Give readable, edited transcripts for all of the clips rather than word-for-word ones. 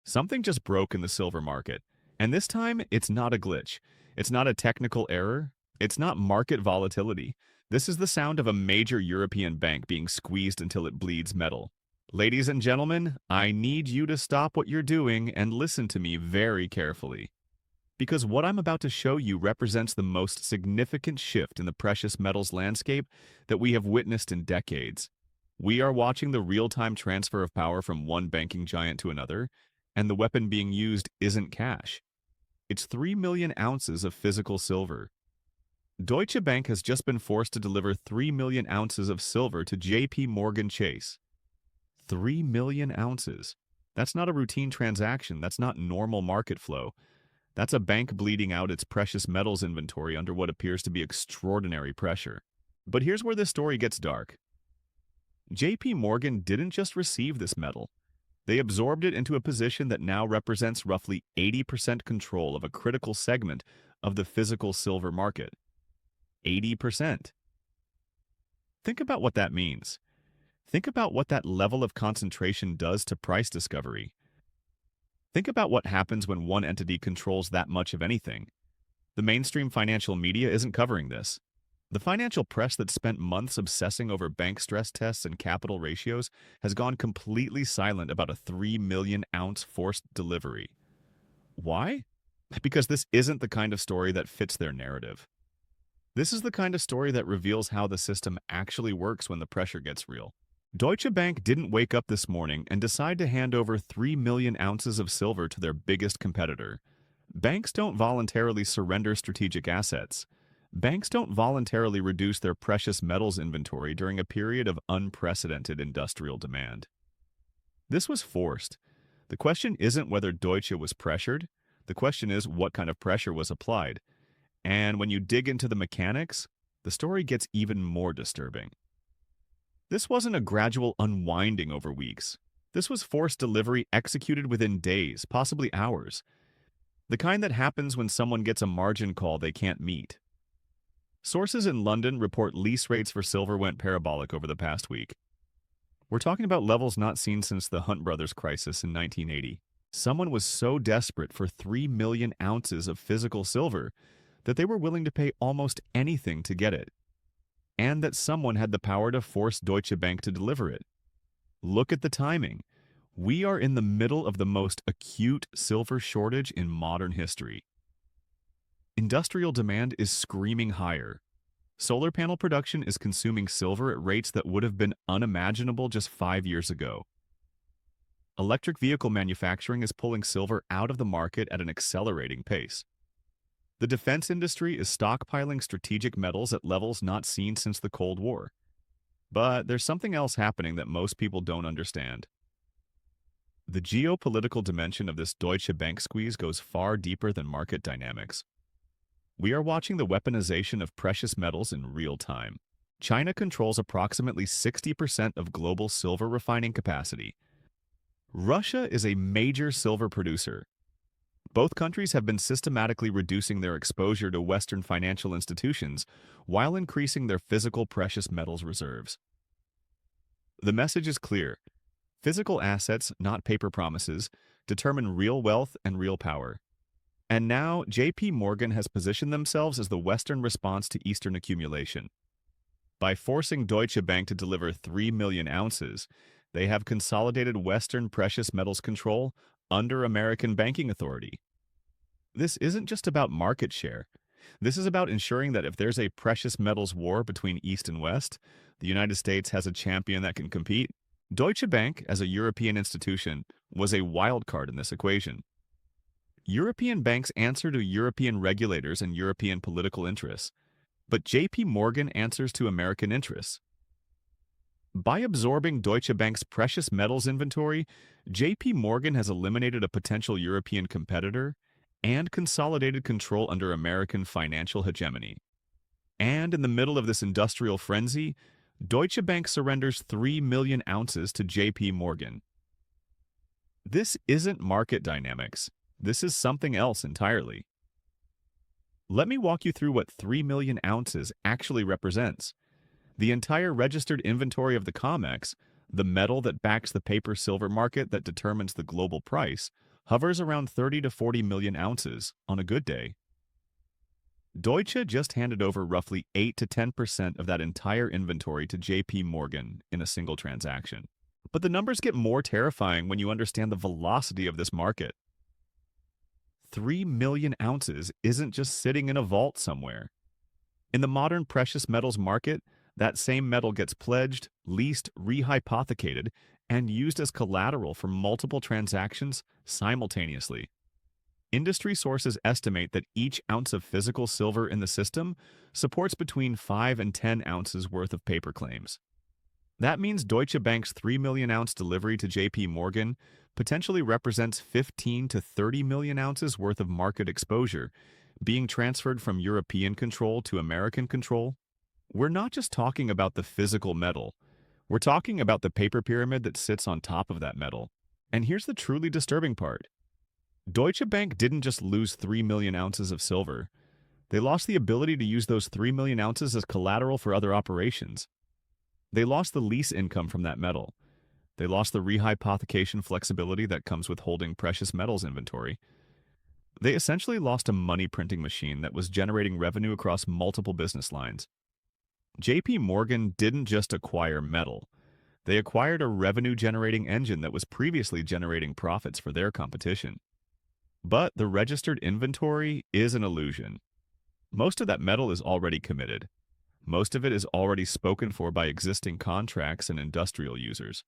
Something just broke in the silver market. And this time, it's not a glitch. It's not a technical error. It's not market volatility. This is the sound of a major European bank being squeezed until it bleeds metal. Ladies and gentlemen, I need you to stop what you're doing and listen to me very carefully. Because what I'm about to show you represents the most significant shift in the precious metals landscape that we have witnessed in decades. We are watching the real-time transfer of power from one banking giant to another, and the weapon being used isn't cash. It's 3 million ounces of physical silver. Deutsche Bank has just been forced to deliver 3 million ounces of silver to JPMorgan Chase. 3 million ounces. That's not a routine transaction. That's not normal market flow. That's a bank bleeding out its precious metals inventory under what appears to be extraordinary pressure. But here's where this story gets dark. JPMorgan didn't just receive this metal. They absorbed it into a position that now represents roughly 80% control of a critical segment of the physical silver market. 80%. Think about what that means. Think about what that level of concentration does to price discovery. Think about what happens when one entity controls that much of anything. The mainstream financial media isn't covering this. The financial press that spent months obsessing over bank stress tests and capital ratios has gone completely silent about a 3 million ounce forced delivery. Why? Because this isn't the kind of story that fits their narrative. This is the kind of story that reveals how the system actually works when the pressure gets real. Deutsche Bank didn't wake up this morning and decide to hand over 3 million ounces of silver to their biggest competitor. Banks don't voluntarily surrender strategic assets. Banks don't voluntarily reduce their precious metals inventory during a period of unprecedented industrial demand. This was forced. The question isn't whether Deutsche was pressured. The question is what kind of pressure was applied. And when you dig into the mechanics, the story gets even more disturbing. This wasn't a gradual unwinding over weeks. This was forced delivery executed within days, possibly hours. The kind that happens when someone gets a margin call they can't meet. Sources in London report lease rates for silver went parabolic over the past week. We're talking about levels not seen since the Hunt brothers crisis in 1980. Someone was so desperate for 3 million ounces of physical silver that they were willing to pay almost anything to get it. And that someone had the power to force Deutsche Bank to deliver it. Look at the timing. We are in the middle of the most acute silver shortage in modern history. Industrial demand is screaming higher. Solar panel production is consuming silver at rates that would have been unimaginable just 5 years ago. Electric vehicle manufacturing is pulling silver out of the market at an accelerating pace. The defense industry is stockpiling strategic metals at levels not seen since the Cold War. But there's something else happening that most people don't understand. The geopolitical dimension of this Deutsche Bank squeeze goes far deeper than market dynamics. We are watching the weaponization of precious metals in real time. China controls approximately 60% of global silver refining capacity. Russia is a major silver producer. Both countries have been systematically reducing their exposure to Western financial institutions while increasing their physical precious metals reserves. The message is clear. Physical assets, not paper promises, determine real wealth and real power. And now, JPMorgan has positioned themselves as the Western response to Eastern accumulation. By forcing Deutsche Bank to deliver 3 million ounces, they have consolidated Western precious metals control under American banking authority. This isn't just about market share. This is about ensuring that if there's a precious metals war between East and West, the United States has a champion that can compete. Deutsche Bank, as a European institution, was a wild card in this equation. European banks answer to European regulators and European political interests, but JPMorgan answers to American interests. By absorbing Deutsche Bank's precious metals inventory, JPMorgan has eliminated a potential European competitor and consolidated control under American financial hegemony. And in the middle of this industrial frenzy, Deutsche Bank surrenders 3 million ounces to JPMorgan. This isn't market dynamics. This is something else entirely. Let me walk you through what 3 million ounces actually represents. The entire registered inventory of the COMEX, the metal that backs the paper silver market that determines the global price, hovers around 30 to 40 million ounces on a good day. Deutsche just handed over roughly 8 to 10% of that entire inventory to JP Morgan in a single transaction. But the numbers get more terrifying when you understand the velocity of this market. 3 million ounces isn't just sitting in a vault somewhere. In the modern precious metals market, that same metal gets pledged, leased, rehypothecated, and used as collateral for multiple transactions simultaneously. Industry sources estimate that each ounce of physical silver in the system supports between 5 and 10 ounces worth of paper claims. That means Deutsche Bank's 3 million ounce delivery to JP Morgan potentially represents 15 to 30 million ounces worth of market exposure being transferred from European control to American control. We're not just talking about the physical metal. We're talking about the paper pyramid that sits on top of that metal. And here's the truly disturbing part. Deutsche Bank didn't just lose 3 million ounces of silver. They lost the ability to use those 3 million ounces as collateral for other operations. They lost the lease income from that metal. They lost the rehypothecation flexibility that comes with holding precious metals inventory. They essentially lost a money printing machine that was generating revenue across multiple business lines. JP Morgan didn't just acquire metal. They acquired a revenue-generating engine that was previously generating profits for their competition. But the registered inventory is an illusion. Most of that metal is already committed. Most of it is already spoken for by existing contracts and industrial users.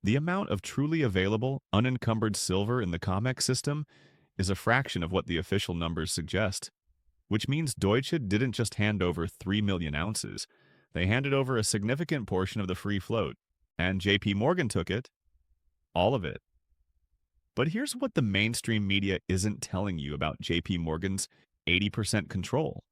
The amount of truly available, unencumbered silver in the COMEX system is a fraction of what the official numbers suggest, which means Deutsche didn't just hand over 3 million ounces. They handed over a significant portion of the free float, and JP Morgan took it, all of it. But here's what the mainstream media isn't telling you about JP Morgan's 80% control.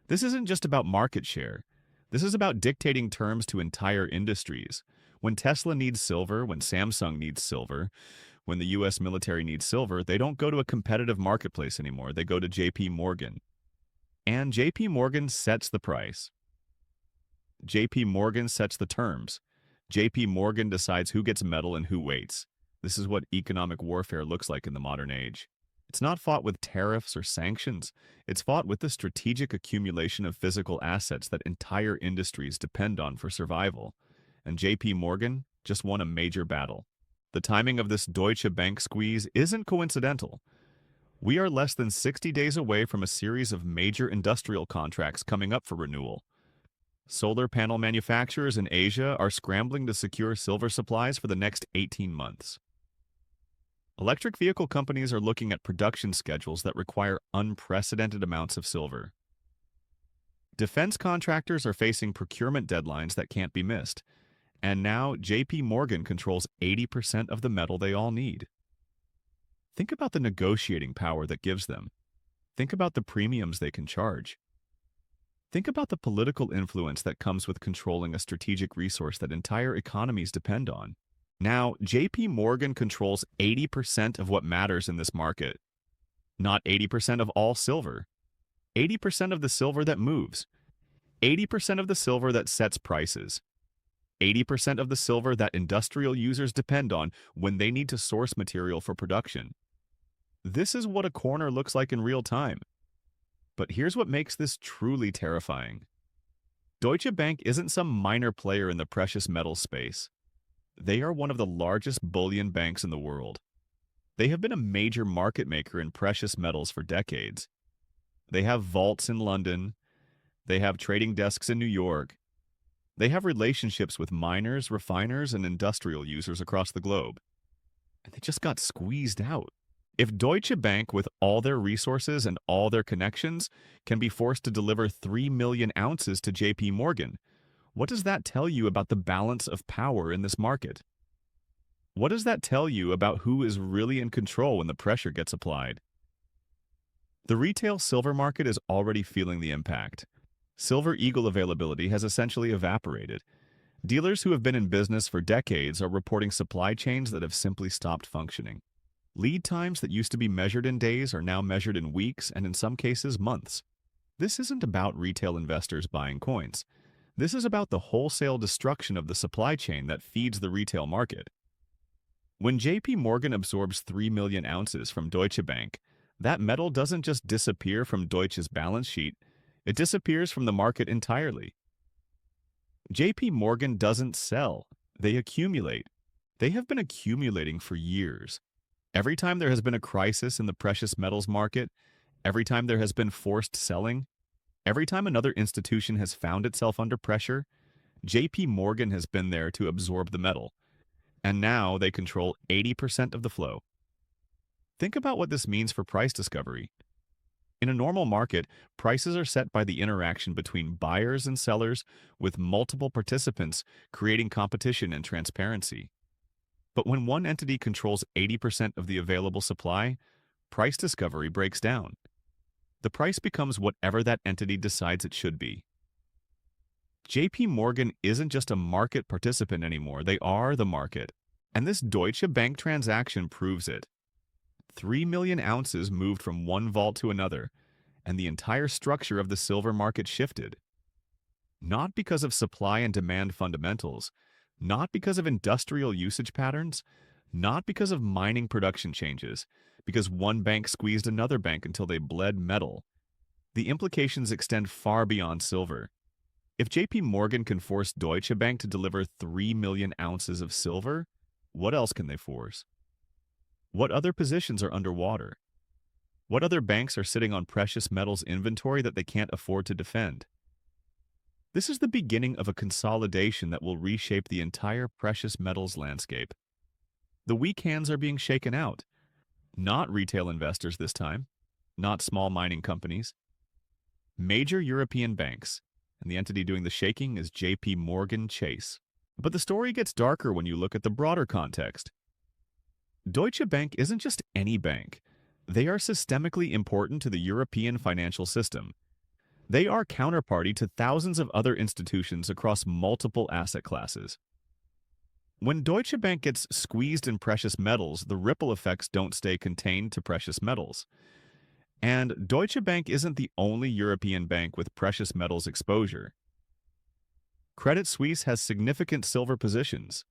This isn't just about market share. This is about dictating terms to entire industries. When Tesla needs silver, when Samsung needs silver, when the US military needs silver, they don't go to a competitive marketplace anymore. They go to JP Morgan. And JP Morgan sets the price. JP Morgan sets the terms. JP Morgan decides who gets metal and who waits. This is what economic warfare looks like in the modern age. It's not fought with tariffs or sanctions. It's fought with the strategic accumulation of physical assets that entire industries depend on for survival. And JP Morgan just won a major battle. The timing of this Deutsche Bank squeeze isn't coincidental. We are less than 60 days away from a series of major industrial contracts coming up for renewal. Solar panel manufacturers in Asia are scrambling to secure silver supplies for the next 18 months. Electric vehicle companies are looking at production schedules that require unprecedented amounts of silver. Defense contractors are facing procurement deadlines that can't be missed. And now JP Morgan controls 80% of the metal they all need. Think about the negotiating power that gives them. Think about the premiums they can charge. Think about the political influence that comes with controlling a strategic resource that entire economies depend on. Now, JP Morgan controls 80% of what matters in this market. Not 80% of all silver. 80% of the silver that moves. 80% of the silver that sets prices. 80% of the silver that industrial users depend on when they need to source material for production. This is what a corner looks like in real time. But here's what makes this truly terrifying. Deutsche Bank isn't some minor player in the precious metals space. They are one of the largest bullion banks in the world. They have been a major market maker in precious metals for decades. They have vaults in London. They have trading desks in New York. They have relationships with miners, refiners, and industrial users across the globe. And they just got squeezed out. If Deutsche Bank, with all their resources and all their connections, can be forced to deliver 3 million ounces to JP Morgan, what does that tell you about the balance of power in this market? What does that tell you about who is really in control when the pressure gets applied? The retail silver market is already feeling the impact. Silver Eagle availability has essentially evaporated. Dealers who have been in business for decades are reporting supply chains that have simply stopped functioning. Lead times that used to be measured in days are now measured in weeks and in some cases months. This isn't about retail investors buying coins. This is about the wholesale destruction of the supply chain that feeds the retail market. When JP Morgan absorbs 3 million ounces from Deutsche Bank, that metal doesn't just disappear from Deutsche's balance sheet, it disappears from the market entirely. JP Morgan doesn't sell, they accumulate. They have been accumulating for years. Every time there has been a crisis in the precious metals market, every time there has been forced selling, every time another institution has found itself under pressure, JP Morgan has been there to absorb the metal. And now they control 80% of the flow. Think about what this means for price discovery. In a normal market, prices are set by the interaction between buyers and sellers with multiple participants creating competition and transparency. But when one entity controls 80% of the available supply, price discovery breaks down. The price becomes whatever that entity decides it should be. JP Morgan isn't just a market participant anymore, they are the market. And this Deutsche Bank transaction proves it. 3 million ounces moved from one vault to another, and the entire structure of the silver market shifted. Not because of supply and demand fundamentals, not because of industrial usage patterns, not because of mining production changes, because one bank squeezed another bank until they bled metal. The implications extend far beyond silver. If JP Morgan can force Deutsche Bank to deliver 3 million ounces of silver, what else can they force? What other positions are underwater? What other banks are sitting on precious metals inventory that they can't afford to defend? This is the beginning of a consolidation that will reshape the entire precious metals landscape. The weak hands are being shaken out. Not retail investors this time, not small mining companies. Major European banks, and the entity doing the shaking is JP Morgan Chase. But the story gets darker when you look at the broader context. Deutsche Bank isn't just any bank. They are systemically important to the European financial system. They are counterparty to thousands of other institutions across multiple asset classes. When Deutsche Bank gets squeezed in precious metals, the ripple effects don't stay contained to precious metals. And Deutsche Bank isn't the only European bank with precious metals exposure. Credit Suisse has significant silver positions.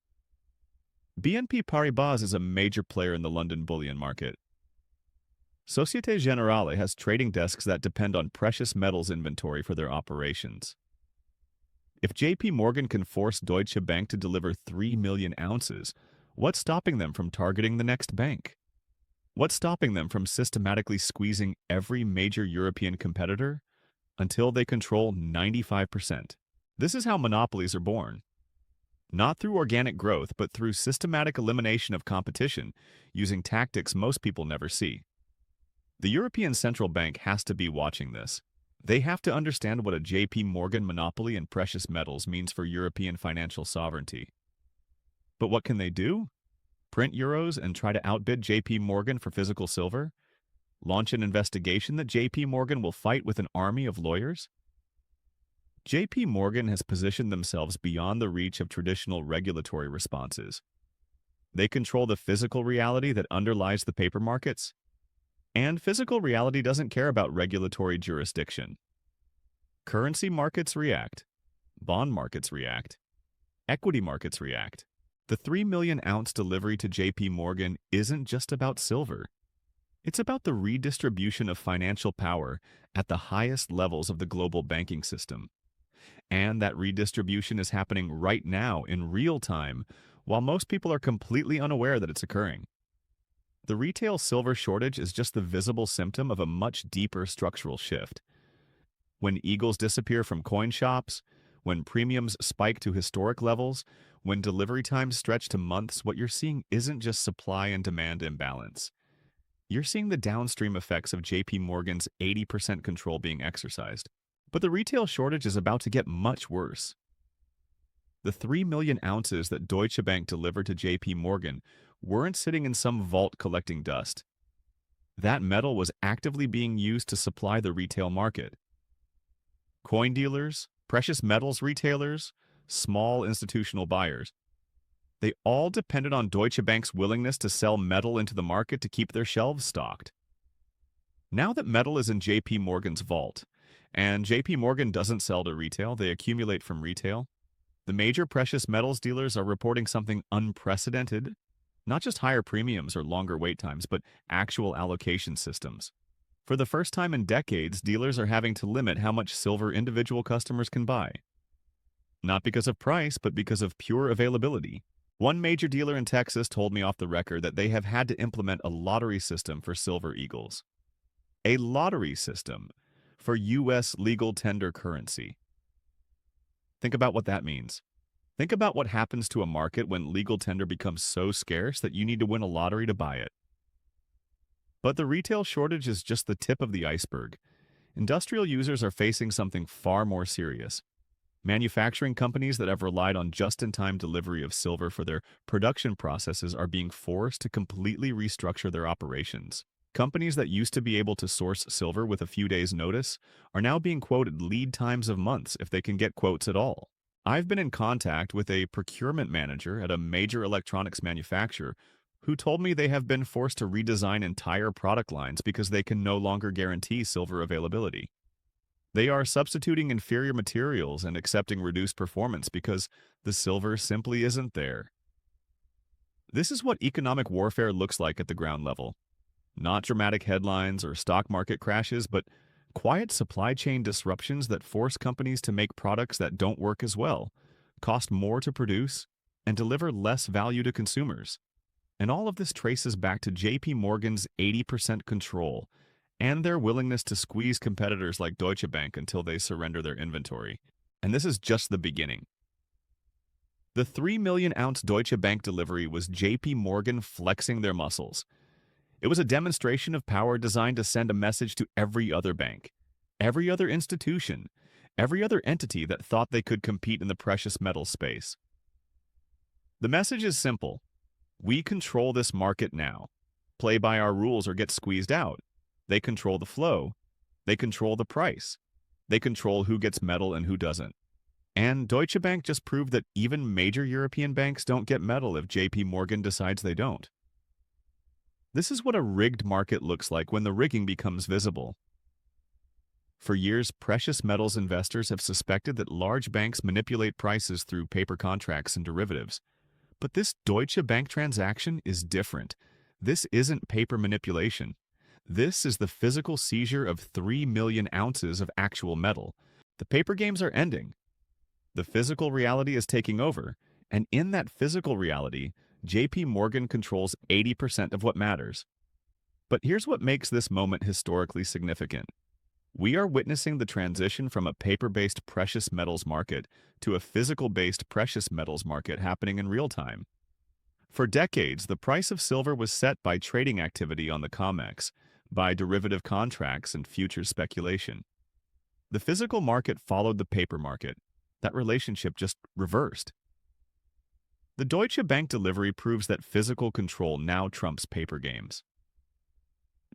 BNP Paribas is a major player in the London bullion market. Societe Generale has trading desks that depend on precious metals inventory for their operations. If JP Morgan can force Deutsche Bank to deliver 3 million ounces, what's stopping them from targeting the next bank? What's stopping them from systematically squeezing every major European competitor until they control 95%? This is how monopolies are born. Not through organic growth, but through systematic elimination of competition using tactics most people never see. The European Central Bank has to be watching this. They have to understand what a JP Morgan monopoly in precious metals means for European financial sovereignty. But what can they do? Print euros and try to outbid JP Morgan for physical silver? Launch an investigation that JP Morgan will fight with an army of lawyers? JP Morgan has positioned themselves beyond the reach of traditional regulatory responses. They control the physical reality that underlies the paper markets. And physical reality doesn't care about regulatory jurisdiction. Currency markets react. Bond markets react. Equity markets react. The 3 million ounce delivery to JP Morgan isn't just about silver. It's about the redistribution of financial power at the highest levels of the global banking system. And that redistribution is happening right now in real time, while most people are completely unaware that it's occurring. The retail silver shortage is just the visible symptom of a much deeper structural shift. When eagles disappear from coin shops, when premiums spike to historic levels, when delivery times stretch to months, what you're seeing isn't just supply and demand imbalance. You're seeing the downstream effects of JP Morgan's 80% control being exercised. But the retail shortage is about to get much worse. The 3 million ounces that Deutsche Bank delivered to JP Morgan weren't sitting in some vault collecting dust. That metal was actively being used to supply the retail market. Coin dealers, precious metals retailers, small institutional buyers. They all depended on Deutsche Bank's willingness to sell metal into the market to keep their shelves stocked. Now that metal is in JP Morgan's vault, and JP Morgan doesn't sell to retail, they accumulate from retail, the major precious metals dealers are reporting something unprecedented, Not just higher premiums or longer wait times, but actual allocation systems. For the first time in decades, dealers are having to limit how much silver individual customers can buy. Not because of price, but because of pure availability. One major dealer in Texas told me off the record that they have had to implement a lottery system for silver eagles. A lottery system for U.S. legal tender currency. Think about what that means. Think about what happens to a market when legal tender becomes so scarce that you need to win a lottery to buy it. But the retail shortage is just the tip of the iceberg. Industrial users are facing something far more serious. Manufacturing companies that have relied on just-in-time delivery of silver for their production processes are being forced to completely restructure their operations. Companies that used to be able to source silver with a few days' notice are now being quoted lead times of months if they can get quotes at all. I've been in contact with a procurement manager at a major electronics manufacturer who told me they have been forced to redesign entire product lines because they can no longer guarantee silver availability. They are substituting inferior materials and accepting reduced performance because the silver simply isn't there. This is what economic warfare looks like at the ground level. Not dramatic headlines or stock market crashes, but quiet supply chain disruptions that force companies to make products that don't work as well, cost more to produce, and deliver less value to consumers. And all of this traces back to JPMorgan's 80% control and their willingness to squeeze competitors like Deutsche Bank until they surrender their inventory. And this is just the beginning. The 3 million-ounce Deutsche Bank delivery was JPMorgan flexing their muscles. It was a demonstration of power designed to send a message to every other bank, every other institution, every other entity that thought they could compete in the precious metals space. The message is simple. We control this market now. Play by our rules or get squeezed out. They control the flow. They control the price. They control who gets metal and who doesn't. And Deutsche Bank just proved that even major European banks don't get metal if JPMorgan decides they don't. This is what a rigged market looks like when the rigging becomes visible. For years, precious metals investors have suspected that large banks manipulate prices through paper contracts and derivatives. But this Deutsche Bank transaction is different. This isn't paper manipulation. This is the physical seizure of 3 million ounces of actual metal. The paper games are ending. The physical reality is taking over, and in that physical reality, JPMorgan controls 80% of what matters. But here's what makes this moment historically significant. We are witnessing the transition from a paper-based precious metals market to a physical-based precious metals market happening in real time. For decades, the price of silver was set by trading activity on the COMEX, by derivative contracts and futures speculation. The physical market followed the paper market. That relationship just reversed. The Deutsche Bank delivery proves that physical control now trumps paper games.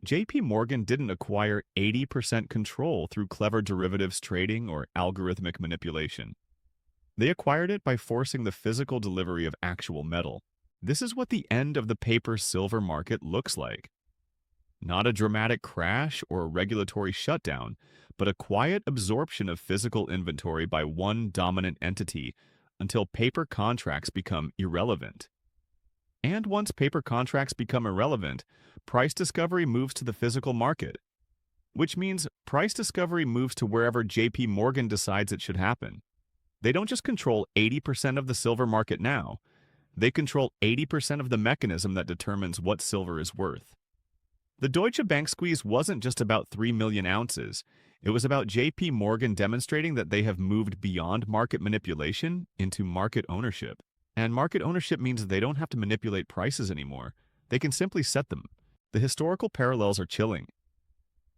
JPMorgan didn't acquire 80% control through clever derivatives trading or algorithmic manipulation. They acquired it by forcing the physical delivery of actual metal. This is what the end of the paper-silver market looks like. Not a dramatic crash or a regulatory shutdown, but a quiet absorption of physical inventory by one dominant entity until paper contracts become irrelevant. And once paper contracts become irrelevant, price discovery moves to the physical market, which means price discovery moves to wherever JPMorgan decides it should happen. They don't just control 80% of the silver market now, they control 80% of the mechanism that determines what silver is worth. The Deutsche Bank squeeze wasn't just about 3 million ounces. It was about JPMorgan demonstrating that they have moved beyond market manipulation into market ownership. And market ownership means they don't have to manipulate prices anymore. They can simply set them. The historical parallels are chilling.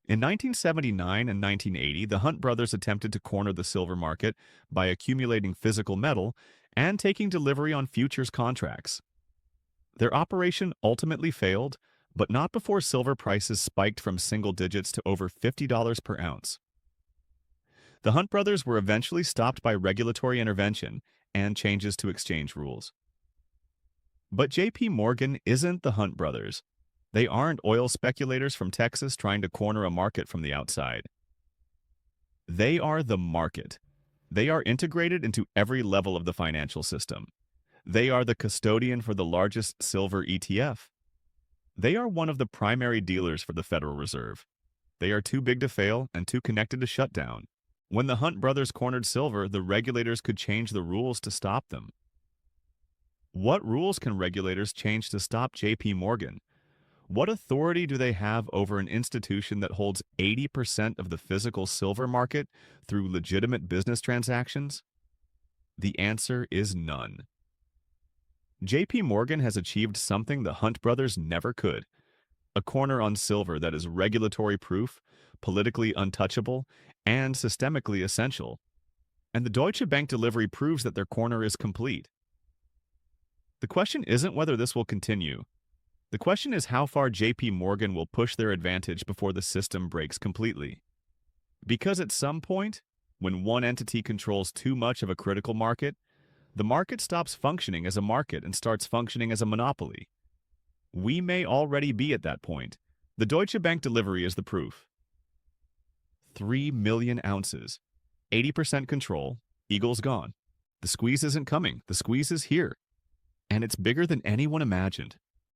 In 1979 and 1980, the Hunt brothers attempted to corner the silver market by accumulating physical metal and taking delivery on futures contracts. Their operation ultimately failed, but not before silver prices spiked from single digits to over $50 per ounce. The Hunt brothers were eventually stopped by regulatory intervention and changes to exchange rules. But JPMorgan isn't the Hunt brothers. They aren't oil speculators from Texas trying to corner a market from the outside. They are the market. They are integrated into every level of the financial system. They are the custodian for the largest silver ETF. They are one of the primary dealers for the Federal Reserve. They are too big to fail and too connected to shut down. When the Hunt brothers cornered silver, the regulators could change the rules to stop them. What rules can regulators change to stop JPMorgan? What authority do they have over an institution that holds 80% of the physical silver market through legitimate business transactions? The answer is none. JPMorgan has achieved something the Hunt brothers never could: a corner on silver that is regulatory proof, politically untouchable, and systemically essential. And the Deutsche Bank delivery proves that their corner is complete. The question isn't whether this will continue. The question is how far JPMorgan will push their advantage before the system breaks completely. Because at some point, when one entity controls too much of a critical market, the market stops functioning as a market and starts functioning as a monopoly. We may already be at that point. The Deutsche Bank delivery is the proof. 3 million ounces. 80% control. Eagle's gone. The squeeze isn't coming. The squeeze is here. And it's bigger than anyone imagined.